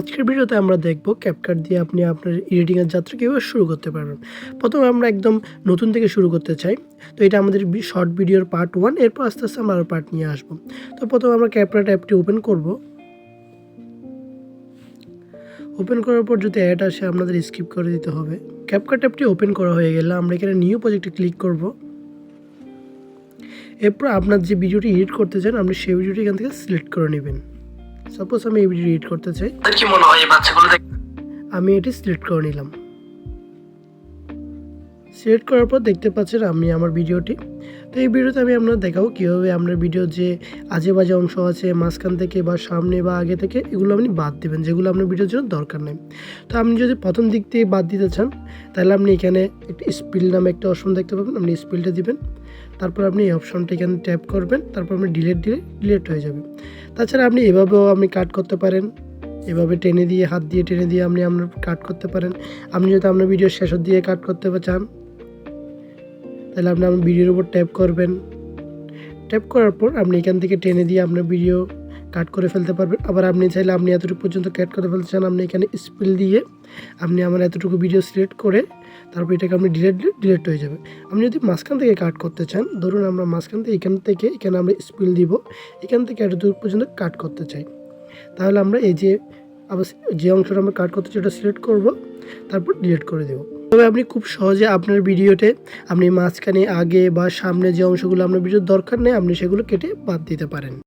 আজকের ভিডিওতে আমরা দেখব ক্যাপকাট দিয়ে আপনি আপনার এডিটিংয়ের যাত্রা কীভাবে শুরু করতে পারবেন। প্রথমে আমরা একদম নতুন থেকে শুরু করতে চাই। তো এটা আমাদের শর্ট ভিডিওর পার্ট 1, এরপর আস্তে আস্তে আমরা আরও পার্ট নিয়ে আসবো। তো প্রথমে আমরা ক্যাপকাট অ্যাপটি ওপেন করব। ওপেন করার পর যদি অ্যাড আসে আপনাদের স্কিপ করে দিতে হবে। ক্যাপকাট অ্যাপটি ওপেন করা হয়ে গেলে আমরা এখানে নিউ প্রজেক্টে ক্লিক করব। এরপর আপনার যে ভিডিওটি এডিট করতে চান আপনি সেই ভিডিওটি এখান থেকে সিলেক্ট করে নেবেন। সাপোজ আমি এই ভিডিও এডিট করতে চাই, কি মনে হয় এই বাচ্চাগুলো আমি এটি সিলেক্ট করে নিলাম। সিলেক্ট করার পর দেখতে পাচ্ছেন আমি আমার ভিডিওটি। তো এই ভিডিওতে আমি আপনাদের দেখাবো কীভাবে আপনার ভিডিও যে আজে বাজে অংশ আছে মাঝখান থেকে বা সামনে বা আগে থেকে এগুলো আপনি বাদ দেবেন, যেগুলো আপনার ভিডিওর জন্য দরকার নেই। তো আপনি যদি প্রথম দিক থেকে বাদ দিতে চান তাহলে আপনি এখানে একটা স্পিল নামে একটা অপশন দেখতে পাবেন, আপনি স্পিলটা দিবেন। তারপর আপনি এই অপশনটা এখানে ট্যাপ করবেন, তারপর আপনি ডিলিট হয়ে যাবে। তাছাড়া আপনি এভাবেও আপনি কাট করতে পারেন, এভাবে টেনে দিয়ে হাত দিয়ে টেনে দিয়ে আপনি আপনার কাট করতে পারেন। আপনি যদি আপনার ভিডিও শেষের দিয়ে কাট করতে চান তাহলে আপনি আপনার ভিডিওর উপর ট্যাপ করবেন। ট্যাপ করার পর আপনি এখান থেকে টেনে দিয়ে আপনার ভিডিও কাট করে ফেলতে পারবেন। আবার আপনি চাইলে আপনি এতটুকু পর্যন্ত কাট করে ফেলতে চান, আপনি এখানে স্পিল দিয়ে আপনি আমার এতটুকু ভিডিও সিলেক্ট করে তারপর এটাকে আপনি ডিলিট হয়ে যাবে। আপনি যদি মাঝখান থেকে কাট করতে চান, ধরুন আমরা মাঝখান থেকে এখানে আমরা স্পিল দিব, এখান থেকে এতটুকু পর্যন্ত কাট করতে চাই, তাহলে আমরা এই যে আবার যে অংশটা আমরা কাট করতে চাই ওটা সিলেক্ট করব, তারপর ডিলিট করে দেব। তবে আপনি খুব সহজে আপনার ভিডিওতে আপনি মাঝখানে আগে বা সামনে যে অংশগুলো আপনার ভিডিওর দরকার নেই আপনি সেগুলো কেটে বাদ দিতে পারেন।